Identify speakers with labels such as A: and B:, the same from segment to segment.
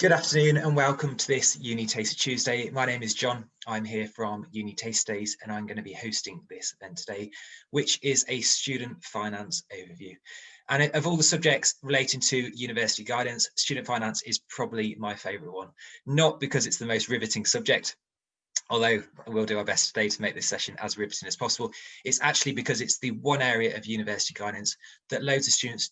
A: Good afternoon and welcome to this UniTaster Tuesday. My name is John. I'm here from UniTasterDays and I'm going to be hosting this event today, which is a student finance overview. And of all the subjects relating to university guidance, student finance is probably my favourite one, not because it's the most riveting subject, although we'll do our best today to make this session as riveting as possible. It's actually because it's the one area of university guidance that loads of students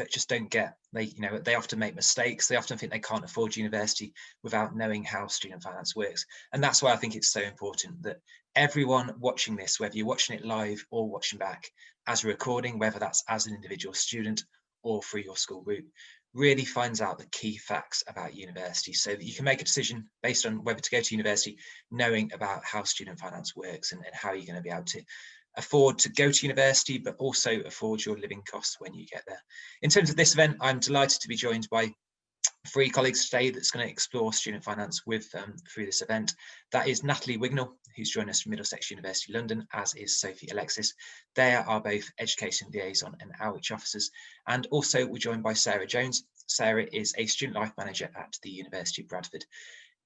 A: just don't get. They often make mistakes. They often think they can't afford university without knowing how student finance works. And that's why I think it's so important that everyone watching this, whether you're watching it live or watching back as a recording, whether that's as an individual student or through your school group, really finds out the key facts about university so that you can make a decision based on whether to go to university, knowing about how student finance works and how you're going to be able to afford to go to university, but also afford your living costs when you get there. In terms of this event, I'm delighted to be joined by three colleagues today that's going to explore student finance with through this event. That is Natalie Wignall, who's joined us from Middlesex University London, as is Sophie Alexis. They are both education liaison and outreach officers. And also we're joined by Sarah Jones. Sarah is a student life manager at the University of Bradford.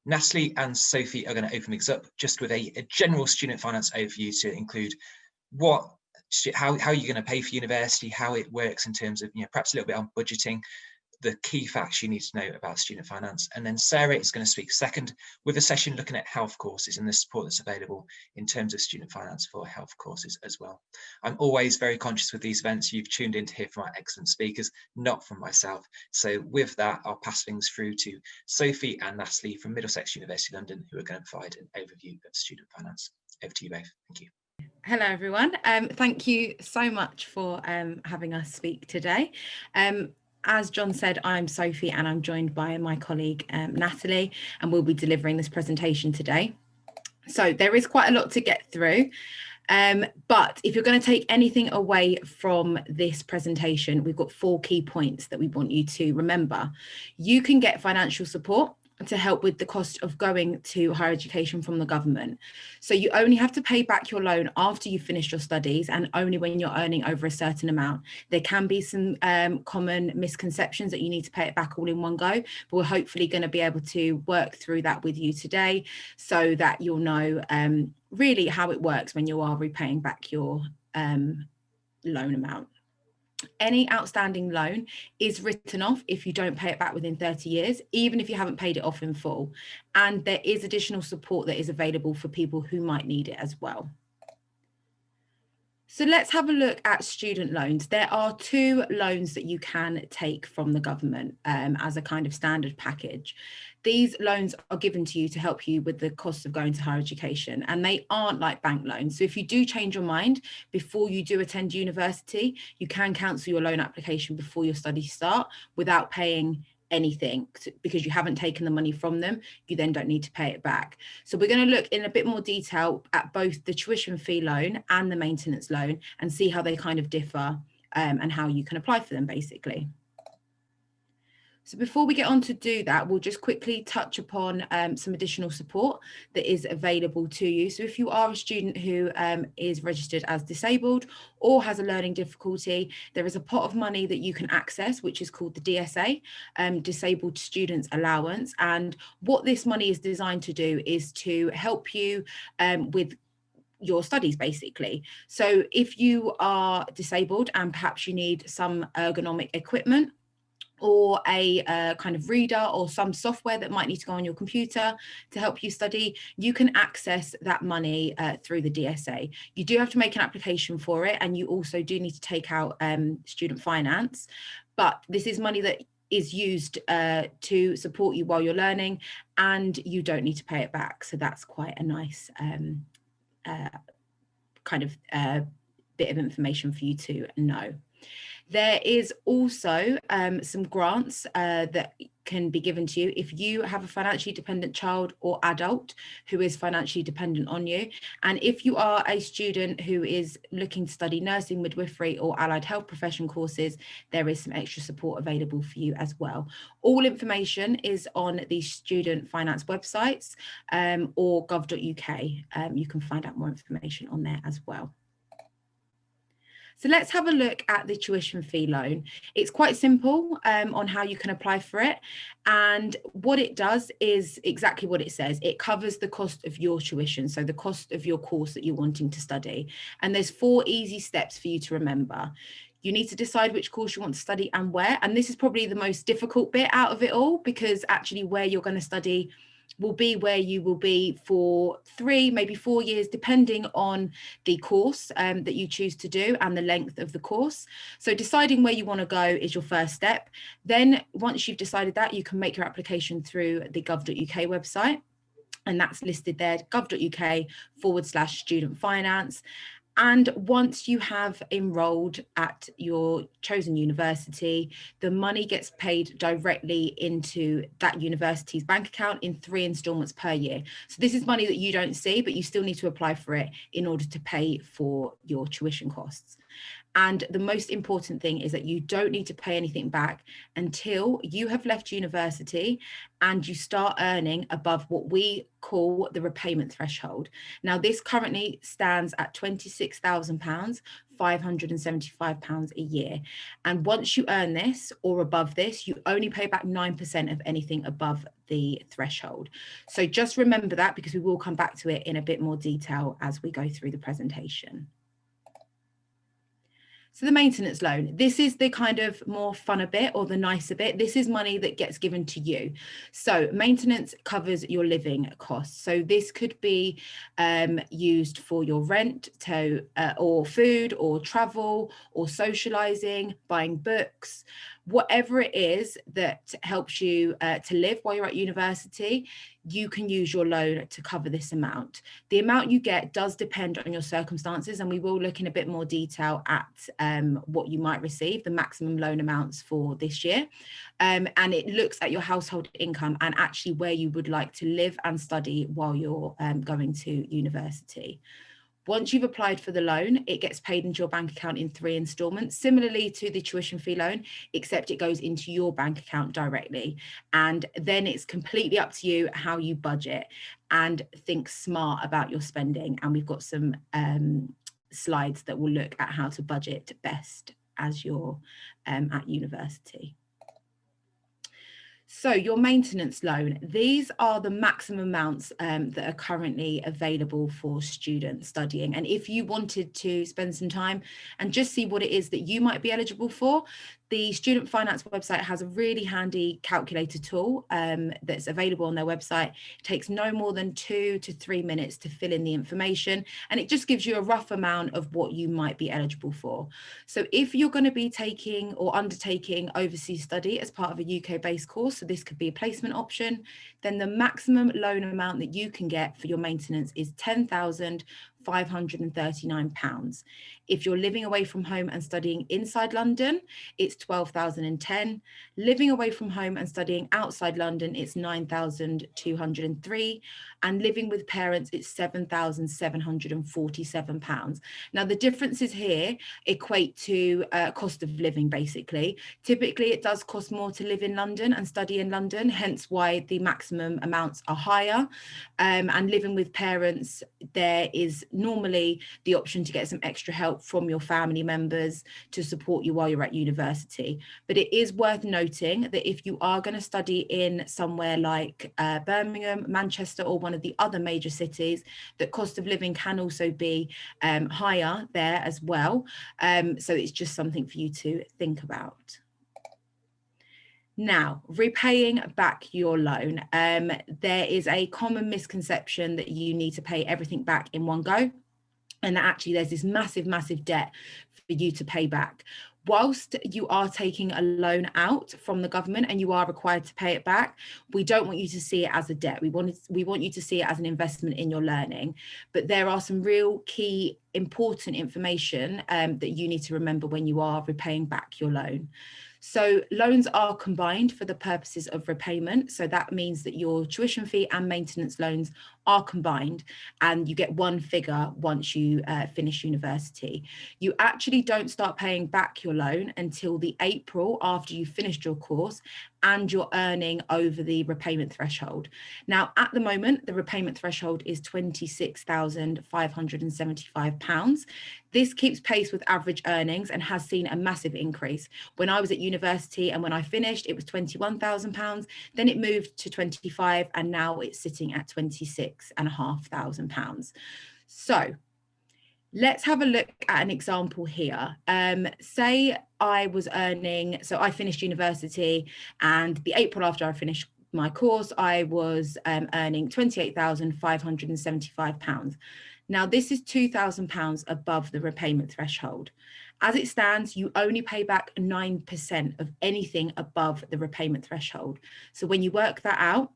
A: Natalie and Sophie are going to open things up just with a general student finance overview to include how you're going to pay for university, how it works in terms of, perhaps a little bit on budgeting, the key facts you need to know about student finance. And then Sarah is going to speak second with a session looking at health courses and the support that's available in terms of student finance for health courses as well. I'm always very conscious with these events. You've tuned in to hear from our excellent speakers, not from myself. So with that, I'll pass things through to Sophie and Natalie from Middlesex University London, who are going to provide an overview of student finance. Over to you both. Thank you.
B: Hello everyone. Thank you so much for having us speak today. As John said, I'm Sophie and I'm joined by my colleague Natalie, and we'll be delivering this presentation today. So there is quite a lot to get through, but if you're going to take anything away from this presentation, we've got 4 key points that we want you to remember. You can get financial support to help with the cost of going to higher education from the government. So you only have to pay back your loan after you finish your studies and only when you're earning over a certain amount. There can be some common misconceptions that you need to pay it back all in one go, but we're hopefully going to be able to work through that with you today so that you'll know really how it works when you are repaying back your loan amount. Any outstanding loan is written off if you don't pay it back within 30 years, even if you haven't paid it off in full. And there is additional support that is available for people who might need it as well. So let's have a look at student loans. There are 2 loans that you can take from the government as a kind of standard package. These loans are given to you to help you with the cost of going to higher education, and they aren't like bank loans. So if you do change your mind before you do attend university, you can cancel your loan application before your studies start without paying anything, because you haven't taken the money from them. You then don't need to pay it back. So we're going to look in a bit more detail at both the tuition fee loan and the maintenance loan and see how they kind of differ and how you can apply for them basically. So before we get on to do that, we'll just quickly touch upon some additional support that is available to you. So if you are a student who is registered as disabled or has a learning difficulty, there is a pot of money that you can access, which is called the DSA, Disabled Students Allowance. And what this money is designed to do is to help you with your studies basically. So if you are disabled and perhaps you need some ergonomic equipment, or a kind of reader or some software that might need to go on your computer to help you study, you can access that money through the DSA. You do have to make an application for it, and you also do need to take out student finance, but this is money that is used to support you while you're learning, and you don't need to pay it back. So that's quite a nice kind of bit of information for you to know. There is also some grants that can be given to you if you have a financially dependent child or adult who is financially dependent on you. And if you are a student who is looking to study nursing, midwifery or allied health profession courses, there is some extra support available for you as well. All information is on the student finance websites or gov.uk. You can find out more information on there as well. So let's have a look at the tuition fee loan. It's quite simple on how you can apply for it. And what it does is exactly what it says. It covers the cost of your tuition, so the cost of your course that you're wanting to study. And there's 4 easy steps for you to remember. You need to decide which course you want to study and where. And this is probably the most difficult bit out of it all, because actually where you're going to study will be where you will be for 3, maybe 4 years, depending on the course that you choose to do and the length of the course. So deciding where you want to go is your first step. Then once you've decided that, you can make your application through the gov.uk website. And that's listed there, gov.uk/student finance. And once you have enrolled at your chosen university, the money gets paid directly into that university's bank account in 3 instalments per year. So this is money that you don't see, but you still need to apply for it in order to pay for your tuition costs. And the most important thing is that you don't need to pay anything back until you have left university and you start earning above what we call the repayment threshold. Now, this currently stands at £26,000, £575 a year. And once you earn this or above this, you only pay back 9% of anything above the threshold. So just remember that, because we will come back to it in a bit more detail as we go through the presentation. So the maintenance loan, this is the kind of more funner bit, or the nicer bit. This is money that gets given to you. So maintenance covers your living costs. So this could be used for your rent, or food, or travel, or socializing, buying books, whatever it is that helps you to live while you're at university. You can use your loan to cover this amount. The amount you get does depend on your circumstances, and we will look in a bit more detail at what you might receive, the maximum loan amounts for this year. And it looks at your household income and actually where you would like to live and study while you're going to university. Once you've applied for the loan, it gets paid into your bank account in 3 instalments, similarly to the tuition fee loan, except it goes into your bank account directly. And then it's completely up to you how you budget and think smart about your spending. And we've got some slides that will look at how to budget best as you're at university. So your maintenance loan, these are the maximum amounts that are currently available for students studying. And if you wanted to spend some time and just see what it is that you might be eligible for, the Student Finance website has a really handy calculator tool that's available on their website. It takes no more than 2 to 3 minutes to fill in the information, and it just gives you a rough amount of what you might be eligible for. So if you're going to be taking or undertaking overseas study as part of a UK-based course, so this could be a placement option, then the maximum loan amount that you can get for your maintenance is £10,539. If you're living away from home and studying inside London, it's £12,010. Living away from home and studying outside London, it's £9,203. And living with parents, it's £7,747. Now, the differences here equate to cost of living, basically. Typically, it does cost more to live in London and study in London, hence why the maximum amounts are higher. And living with parents, there is normally the option to get some extra help from your family members to support you while you're at university. But it is worth noting that if you are going to study in somewhere like Birmingham, Manchester, or one of the other major cities, that cost of living can also be higher there as well. So it's just something for you to think about. Now, repaying back your loan. There is a common misconception that you need to pay everything back in one go, and that actually there's this massive debt for you to pay back. Whilst you are taking a loan out from the government and you are required to pay it back, we don't want you to see it as a debt. We want you to see it as an investment in your learning. But there are some real key important information that you need to remember when you are repaying back your loan. So loans are combined for the purposes of repayment. So that means that your tuition fee and maintenance loans are combined, and you get one figure once you finish university. You actually don't start paying back your loan until the April after you've finished your course and you're earning over the repayment threshold. Now, at the moment, the repayment threshold is £26,575. This keeps pace with average earnings and has seen a massive increase. When I was at university and when I finished, it was £21,000. Then it moved to 25, and now it's sitting at £26,500. So let's have a look at an example here. Say I was earning, so I finished university, and the April after I finished my course, I was earning £28,575. Now, this is £2,000 above the repayment threshold. As it stands, you only pay back 9% of anything above the repayment threshold. So when you work that out,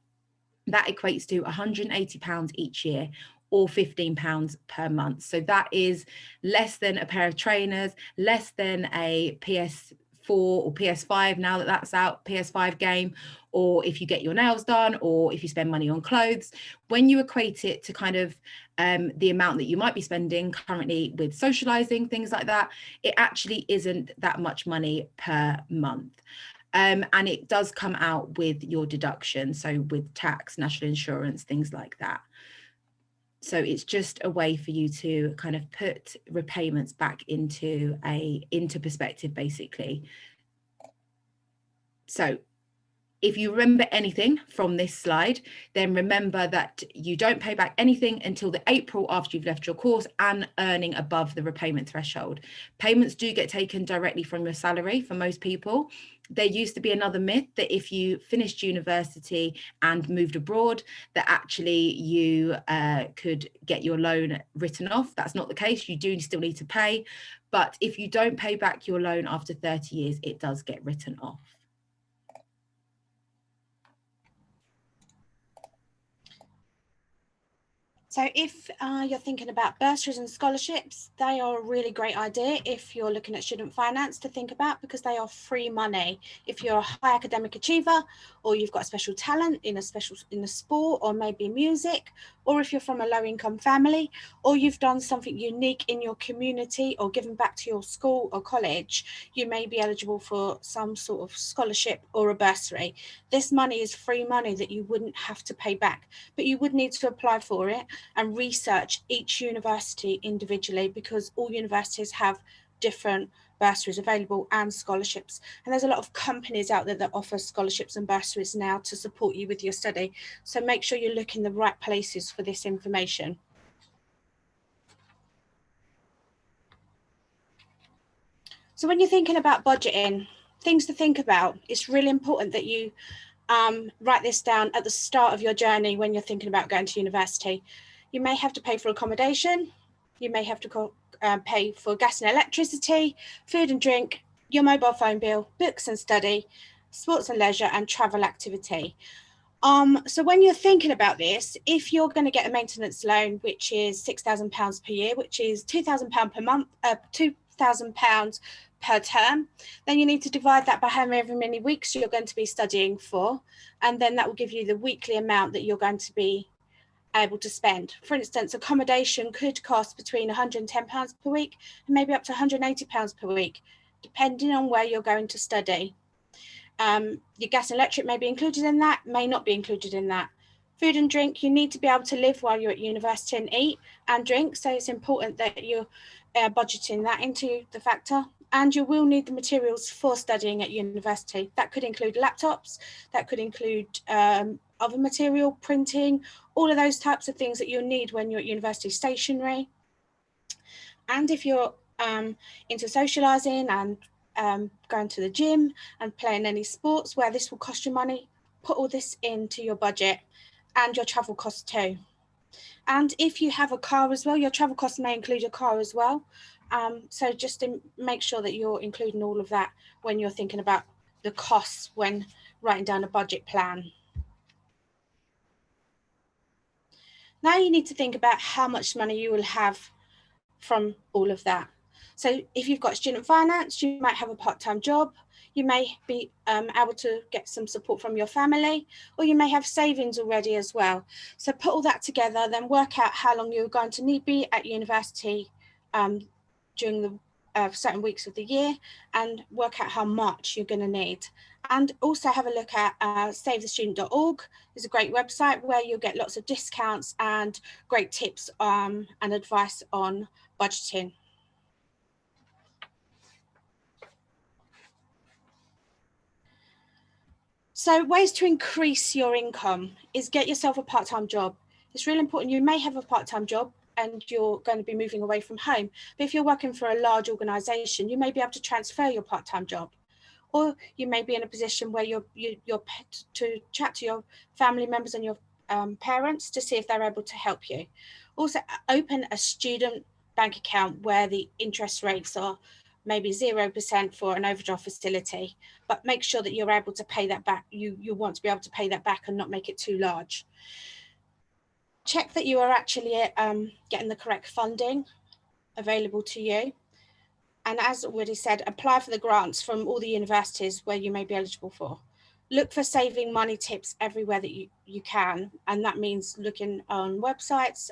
B: that equates to £180 each year, or £15 per month. So that is less than a pair of trainers, less than a PS4 or PS5, now that that's out, PS5 game, or if you get your nails done, or if you spend money on clothes. When you equate it to kind of the amount that you might be spending currently with socializing, things like that, it actually isn't that much money per month. And it does come out with your deduction, so with tax, national insurance, things like that. So it's just a way for you to kind of put repayments back into perspective, basically. So if you remember anything from this slide, then remember that you don't pay back anything until the April after you've left your course and earning above the repayment threshold. Payments do get taken directly from your salary for most people. There used to be another myth that if you finished university and moved abroad, that actually you could get your loan written off. That's not the case. You do still need to pay. But if you don't pay back your loan after 30 years, it does get written off.
C: So if you're thinking about bursaries and scholarships, they are a really great idea if you're looking at student finance to think about, because they are free money. If you're a high academic achiever, or you've got a special talent in a sport, or maybe music, or if you're from a low income family, or you've done something unique in your community or given back to your school or college, you may be eligible for some sort of scholarship or a bursary. This money is free money that you wouldn't have to pay back, but you would need to apply for it and research each university individually, because all universities have different bursaries available and scholarships. And there's a lot of companies out there that offer scholarships and bursaries now to support you with your study. So make sure you look in the right places for this information. So when you're thinking about budgeting, things to think about, it's really important that you write this down at the start of your journey when you're thinking about going to university. You may have to pay for accommodation, you may have to pay for gas and electricity, food and drink, your mobile phone bill, books and study, sports and leisure, and travel activity. So when you're thinking about this, if you're going to get a maintenance loan, which is £6,000 per year, which is £2,000 per month, £2,000 per term, then you need to divide that by however many weeks you're going to be studying for, and then that will give you the weekly amount that you're going to be able to spend. For instance, accommodation could cost between £110 per week and maybe up to £180 per week, depending on where you're going to study. Your gas and electric may be included in that, may not be included in that. Food and drink, you need to be able to live while you're at university and eat and drink, so it's important that you're budgeting that into the factor. And you will need the materials for studying at university. That could include laptops, that could include other material, printing, all of those types of things that you'll need when you're at university, stationery. And if you're into socialising and going to the gym and playing any sports where this will cost you money, put all this into your budget, and your travel costs too. And if you have a car as well, your travel costs may include your car as well. So just to make sure that you're including all of that when you're thinking about the costs when writing down a budget plan. Now you need to think about how much money you will have from all of that. So if you've got student finance, you might have a part-time job, you may be able to get some support from your family, or you may have savings already as well. So put all that together, then work out how long you're going to need to be at university during the certain weeks of the year, and work out how much you're going to need. And also have a look at savethestudent.org. It's a great website where you'll get lots of discounts and great tips and advice on budgeting. So ways to increase your income is get yourself a part-time job. It's really important. You may have a part-time job and you're going to be moving away from home, but if you're working for a large organisation, you may be able to transfer your part-time job. Or you may be in a position where you're to chat to your family members and your parents to see if they're able to help you. Also, open a student bank account where the interest rates are maybe 0% for an overdraft facility, but make sure that you're able to pay that back. You want to be able to pay that back and not make it too large. Check that you are actually getting the correct funding available to you. And as already said, apply for the grants from all the universities where you may be eligible for. Look for saving money tips everywhere that you can. And that means looking on websites,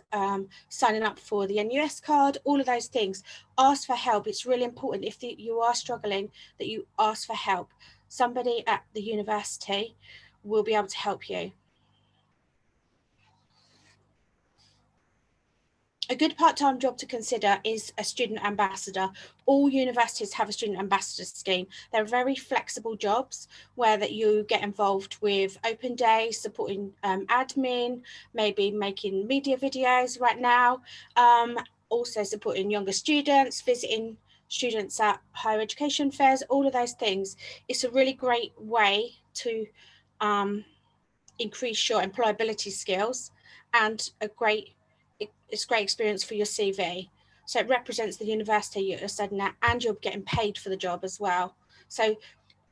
C: signing up for the NUS card, all of those things. Ask for help. It's really important if you are struggling that you ask for help. Somebody at the university will be able to help you. A good part-time job to consider is a student ambassador. All universities have a student ambassador scheme. They're very flexible jobs where that you get involved with open days, supporting admin, maybe making media videos right now, also supporting younger students, visiting students at higher education fairs, all of those things. It's a really great way to increase your employability skills and it's a great experience for your CV. So it represents the university you're studying at and you're getting paid for the job as well. So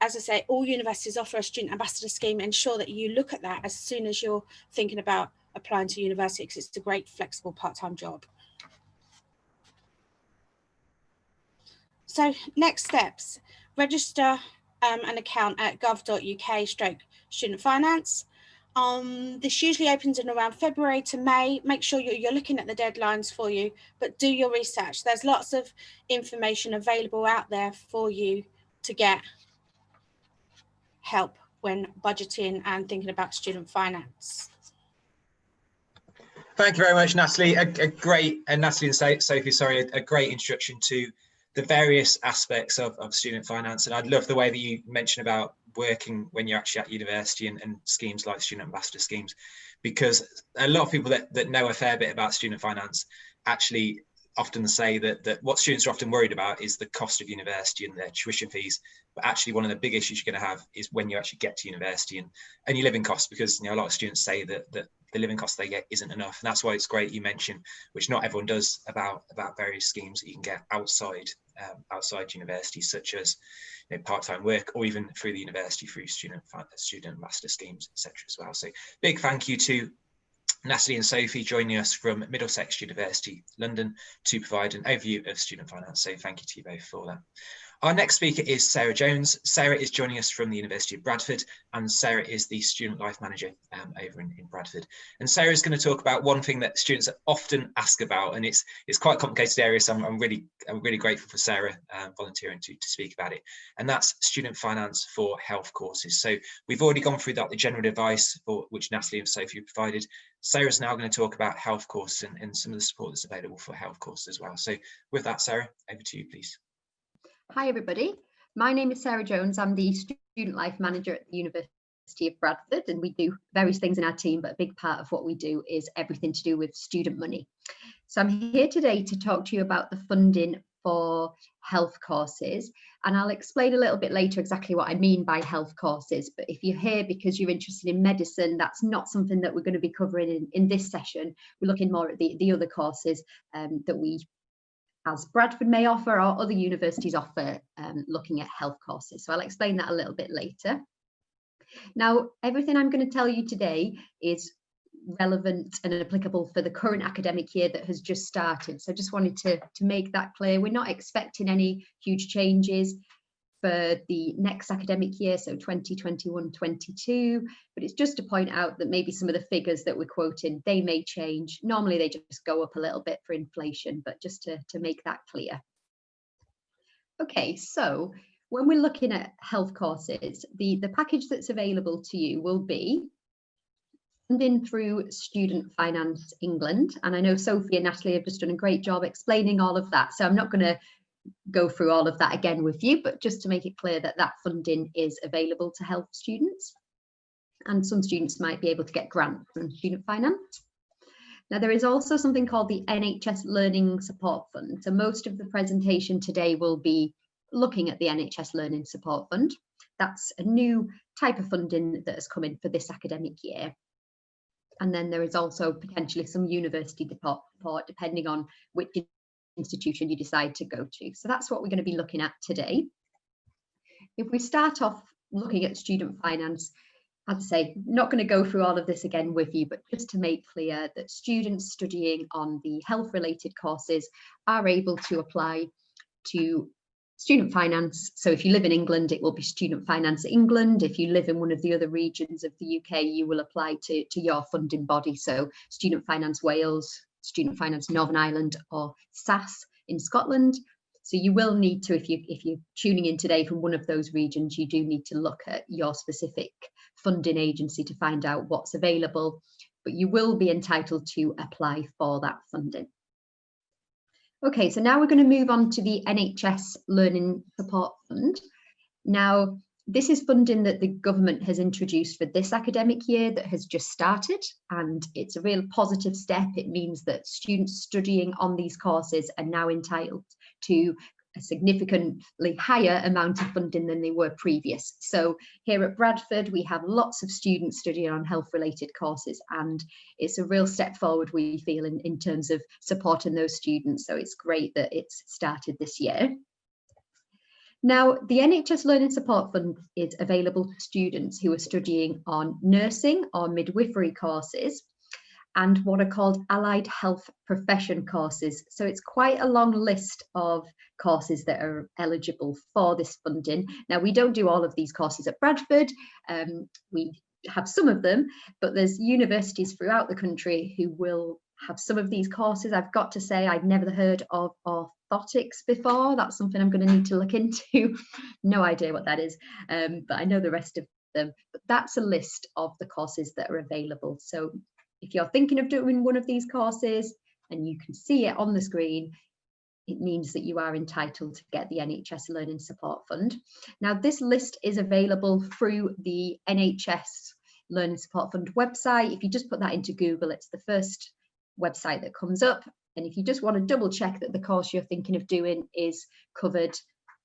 C: as I say, all universities offer a student ambassador scheme. Ensure that you look at that as soon as you're thinking about applying to university because it's a great flexible part-time job. So next steps, register an account at gov.uk/student finance. This usually opens in around February to May. Make sure you're looking at the deadlines for you, but do your research. There's lots of information available out there for you to get help when budgeting and thinking about student finance.
A: Thank you very much, Natalie. Natalie and Sophie, sorry, a great introduction to the various aspects of student finance. And I'd love the way that you mentioned about working when you're actually at university and schemes like student ambassador schemes, because a lot of people that know a fair bit about student finance actually often say that what students are often worried about is the cost of university and their tuition fees. But actually one of the big issues you're going to have is when you actually get to university and your living costs, because a lot of students say that the living cost they get isn't enough. And that's why it's great you mentioned, which not everyone does, about various schemes that you can get outside university, such as part-time work, or even through the university through student ambassador schemes, etc. as well. So big thank you to Natalie and Sophie joining us from Middlesex University London to provide an overview of student finance. So thank you to you both for that. Our next speaker is Sarah Jones. Sarah is joining us from the University of Bradford, and Sarah is the Student Life Manager over in Bradford. And Sarah is going to talk about one thing that students often ask about, and it's quite a complicated area, so I'm really grateful for Sarah volunteering to speak about it, and that's student finance for health courses. So we've already gone through the general advice for which Natalie and Sophie provided. Sarah's now going to talk about health courses and some of the support that's available for health courses as well. So with that, Sarah, over to you, please.
D: Hi everybody, my name is Sarah Jones. I'm the Student Life Manager at the University of Bradford, and we do various things in our team, but a big part of what we do is everything to do with student money. So I'm here today to talk to you about the funding for health courses, and I'll explain a little bit later exactly what I mean by health courses. But if you're here because you're interested in medicine, that's not something that we're going to be covering in this session. We're looking more at the other courses that we as Bradford may offer or other universities offer, looking at health courses. So I'll explain that a little bit later. Now, everything I'm going to tell you today is relevant and applicable for the current academic year that has just started. So I just wanted to make that clear. We're not expecting any huge changes for the next academic year, so 2021-22, but it's just to point out that maybe some of the figures that we're quoting, they may change. Normally they just go up a little bit for inflation, but just to make that clear. Okay, so when we're looking at health courses, the package that's available to you will be funding through Student Finance England. And I know Sophie and Natalie have just done a great job explaining all of that, so I'm not going to go through all of that again with you, but just to make it clear that that funding is available to help students. And some students might be able to get grants from Student Finance. Now, there is also something called the NHS Learning Support Fund. So most of the presentation today will be looking at the NHS Learning Support Fund. That's a new type of funding that has come in for this academic year. And then there is also potentially some university support depending on which institution you decide to go to. So that's what we're going to be looking at today. If we start off looking at student finance, as I say, not going to go through all of this again with you, but just to make clear that students studying on the health related courses are able to apply to student finance. So if you live in England, it will be Student Finance England. If you live in one of the other regions of the UK, you will apply to your funding body. So Student Finance Wales, Student Finance Northern Ireland, or SAS in Scotland. So you will need to, if you're tuning in today from one of those regions, you do need to look at your specific funding agency to find out what's available, but you will be entitled to apply for that funding. Okay, so now we're going to move on to the NHS Learning Support Fund. Now, this is funding that the government has introduced for this academic year that has just started, and it's a real positive step. It means that students studying on these courses are now entitled to a significantly higher amount of funding than they were previous. So here at Bradford, we have lots of students studying on health-related courses, and it's a real step forward, we feel, in terms of supporting those students. So it's great that it's started this year. Now, the NHS Learning Support Fund is available to students who are studying on nursing or midwifery courses and what are called allied health profession courses. So it's quite a long list of courses that are eligible for this funding. Now, we don't do all of these courses at Bradford. We have some of them, but there's universities throughout the country who will have some of these courses. I've got to say, I'd never heard of orthotics before. That's something I'm going to need to look into. No idea what that is, but I know the rest of them. But that's a list of the courses that are available. So if you're thinking of doing one of these courses and you can see it on the screen, it means that you are entitled to get the NHS Learning Support Fund. Now, this list is available through the NHS Learning Support Fund website. If you just put that into Google, it's the first website that comes up. And if you just want to double check that the course you're thinking of doing is covered,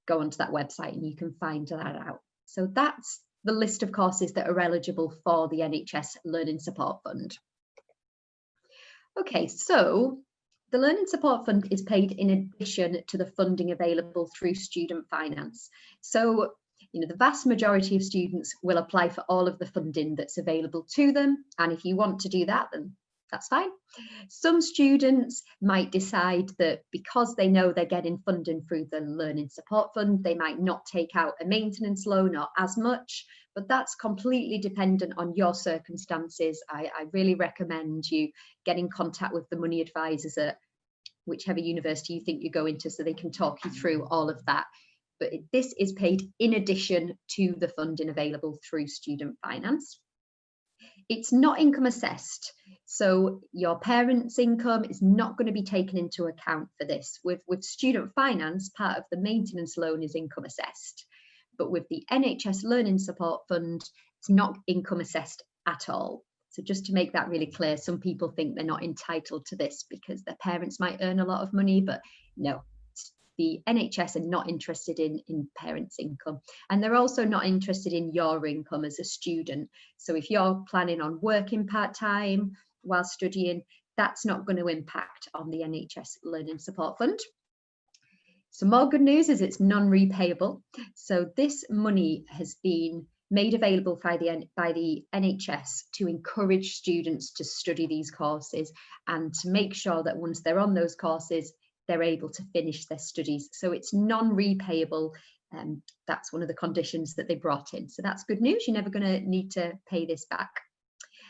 D: go onto that website and you can find that out. So that's the list of courses that are eligible for the NHS Learning Support Fund. Okay, so the Learning Support Fund is paid in addition to the funding available through Student Finance. So, you know, the vast majority of students will apply for all of the funding that's available to them. And if you want to do that, then that's fine. Some students might decide that because they know they're getting funding through the Learning Support Fund, they might not take out a maintenance loan or as much, but that's completely dependent on your circumstances. I really recommend you get in contact with the money advisors at whichever university you think you're going to so they can talk you through all of that. But this is paid in addition to the funding available through Student Finance. It's not income assessed, so your parents' income is not going to be taken into account for this. With Student Finance, part of the maintenance loan is income assessed, but with the NHS Learning Support Fund, it's not income assessed at all. So just to make that really clear, some people think they're not entitled to this because their parents might earn a lot of money, but no. The NHS are not interested in parents' income, and they're also not interested in your income as a student. So if you're planning on working part-time while studying, that's not going to impact on the NHS Learning Support Fund. Some more good news is it's non-repayable. So this money has been made available by the NHS to encourage students to study these courses and to make sure that once they're on those courses, they're able to finish their studies. So it's non-repayable. That's one of the conditions that they brought in. So that's good news. You're never going to need to pay this back.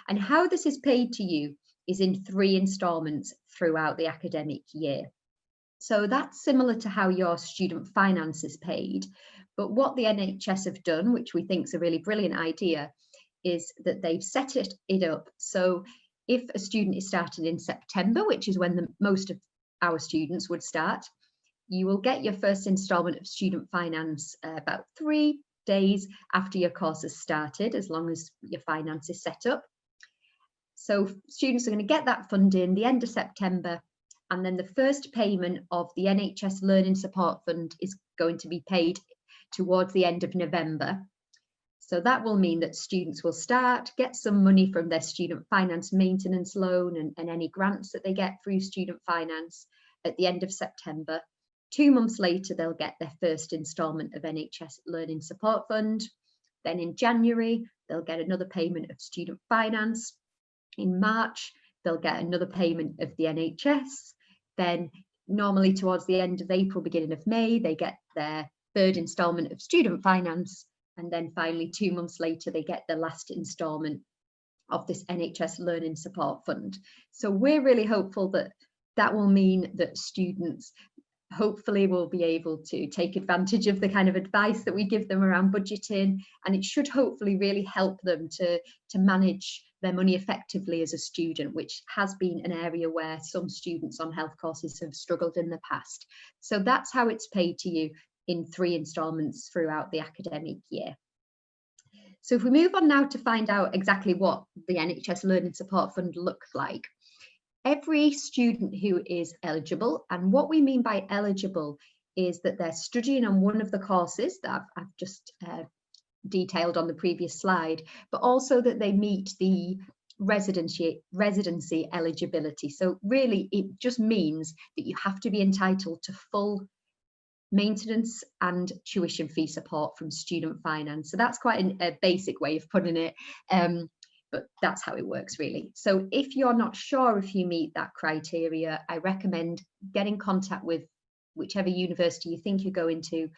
D: And how this is paid to you is in 3 instalments throughout the academic year. So that's similar to how your student finance is paid. But what the NHS have done, which we think is a really brilliant idea, is that they've set it up. So if a student is starting in September, which is when most of our students would start, you will get your first instalment of student finance about 3 days after your course has started, as long as your finance is set up. So students are going to get that funding the end of September, and then the first payment of the NHS Learning Support Fund is going to be paid towards the end of November. So that will mean that students will get some money from their student finance maintenance loan and any grants that they get through student finance at the end of September. 2 months later, they'll get their first instalment of NHS Learning Support Fund. Then in January, they'll get another payment of student finance. In March, they'll get another payment of the NHS. Then normally towards the end of April, beginning of May, they get their 3rd instalment of student finance. And then finally, 2 months later, they get the last instalment of this NHS Learning Support Fund. So we're really hopeful that that will mean that students hopefully will be able to take advantage of the kind of advice that we give them around budgeting, and it should hopefully really help them to manage their money effectively as a student, which has been an area where some students on health courses have struggled in the past. So that's how it's paid to you in 3 instalments throughout the academic year. So if we move on now to find out exactly what the NHS Learning Support Fund looks like. Every student who is eligible, and what we mean by eligible is that they're studying on one of the courses that I've just detailed on the previous slide, but also that they meet the residency eligibility. So really, it just means that you have to be entitled to full maintenance and tuition fee support from student finance. So that's quite a basic way of putting it. But that's how it works, really. So if you're not sure if you meet that criteria, I recommend getting in contact with whichever university you think you're going to,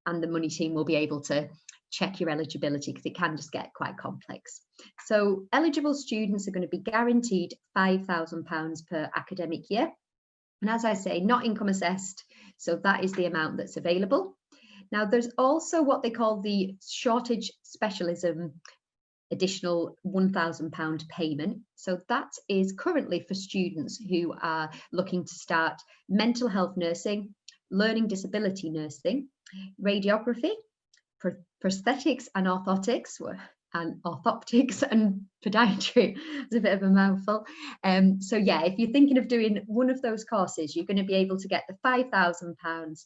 D: and the money team will be able to check your eligibility, because it can just get quite complex. So eligible students are going to be guaranteed £5,000 per academic year. And as I say, not income assessed, so that is the amount that's available. Now, there's also what they call the shortage specialism additional £1,000 payment. So that is currently for students who are looking to start mental health nursing, learning disability nursing, radiography, prosthetics and orthotics, and podiatry. It's a bit of a mouthful. So yeah, if you're thinking of doing one of those courses, you're going to be able to get the £5,000,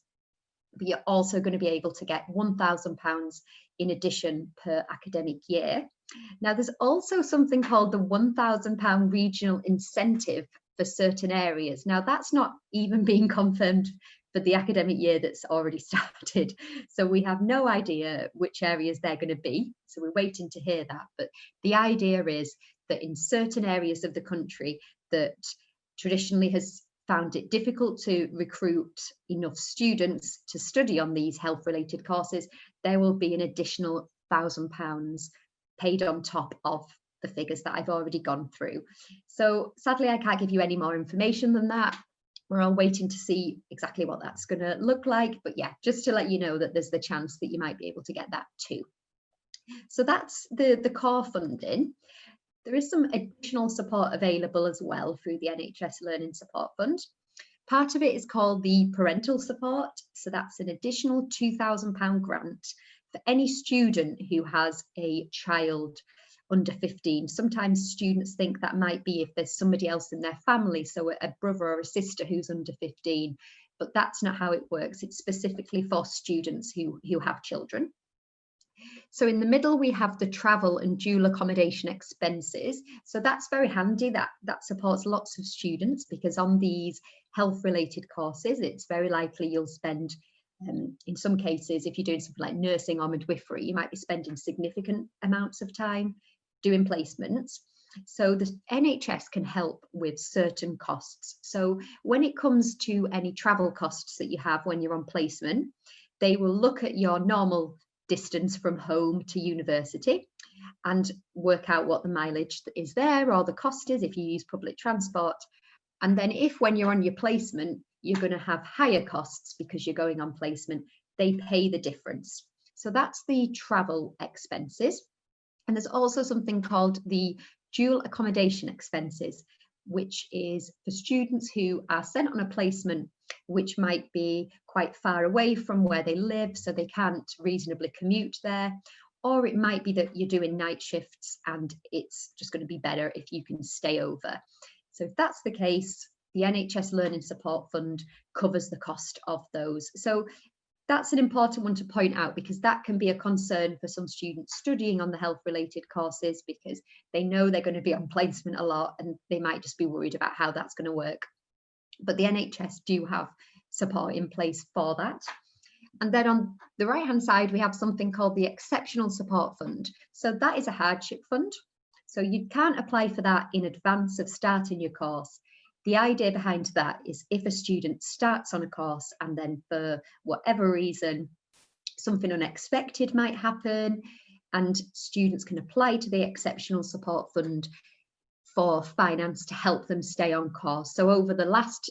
D: but you're also going to be able to get £1,000 in addition per academic year. Now, there's also something called the £1,000 regional incentive for certain areas. Now, that's not even being confirmed for the academic year that's already started. So we have no idea which areas they're going to be. So we're waiting to hear that. But the idea is that in certain areas of the country that traditionally has found it difficult to recruit enough students to study on these health-related courses, there will be an additional £1,000 paid on top of the figures that I've already gone through. So sadly, I can't give you any more information than that. We're all waiting to see exactly what that's going to look like. But yeah, just to let you know that there's the chance that you might be able to get that too. So that's the core funding. There is some additional support available as well through the NHS Learning Support Fund. Part of it is called the parental support. So that's an additional £2,000 grant for any student who has a child under 15. Sometimes students think that might be if there's somebody else in their family, so a brother or a sister who's under 15, but that's not how it works. It's specifically for students who have children. So in the middle, we have the travel and dual accommodation expenses. So that's very handy. That supports lots of students, because on these health related courses, it's very likely you'll spend In some cases, if you're doing something like nursing or midwifery, you might be spending significant amounts of time doing placements. So the NHS can help with certain costs. So when it comes to any travel costs that you have when you're on placement, they will look at your normal distance from home to university and work out what the mileage is there, or the cost is if you use public transport. And then if when you're on your placement, you're going to have higher costs because you're going on placement, they pay the difference. So that's the travel expenses. And there's also something called the dual accommodation expenses, which is for students who are sent on a placement which might be quite far away from where they live, so they can't reasonably commute there. Or it might be that you're doing night shifts and it's just going to be better if you can stay over. So if that's the case, the NHS Learning Support Fund covers the cost of those. So that's an important one to point out, because that can be a concern for some students studying on the health related courses, because they know they're going to be on placement a lot and they might just be worried about how that's going to work. But the NHS do have support in place for that. And then on the right hand side, we have something called the Exceptional Support Fund. So that is a hardship fund. So you can't apply for that in advance of starting your course. The idea behind that is if a student starts on a course and then for whatever reason, something unexpected might happen, and students can apply to the Exceptional Support Fund for finance to help them stay on course. So over the last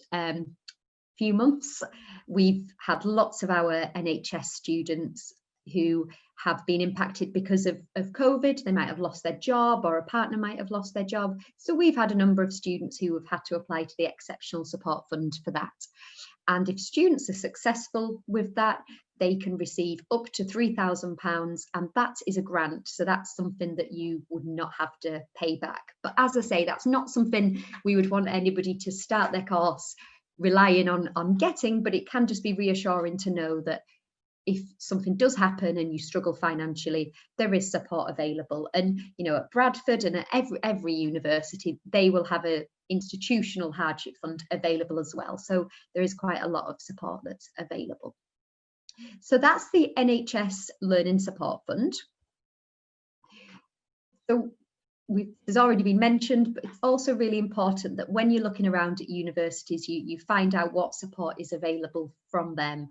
D: few months, we've had lots of our NHS students who have been impacted because of COVID. They might have lost their job, or a partner might have lost their job. So we've had a number of students who have had to apply to the Exceptional Support Fund for that. And if students are successful with that, they can receive up to £3,000, and that is a grant. So that's something that you would not have to pay back. But as I say, that's not something we would want anybody to start their course relying on getting, but it can just be reassuring to know that if something does happen and you struggle financially, there is support available. And you know, at Bradford and at every university, they will have an institutional hardship fund available as well. So there is quite a lot of support that's available. So that's the NHS Learning Support Fund. So there's already been mentioned, but it's also really important that when you're looking around at universities, you find out what support is available from them.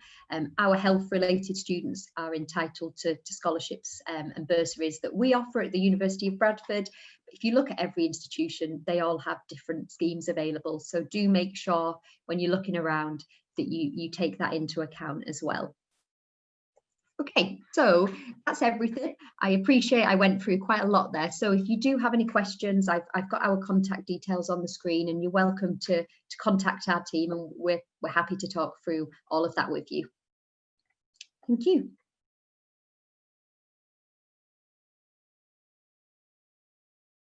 D: Our health related students are entitled to scholarships and bursaries that we offer at the University of Bradford. But if you look at every institution, they all have different schemes available. So do make sure when you're looking around that you take that into account as well. Okay, so that's everything. I appreciate I went through quite a lot there. So if you do have any questions, I've got our contact details on the screen, and you're welcome to contact our team, and we're happy to talk through all of that with you. Thank you.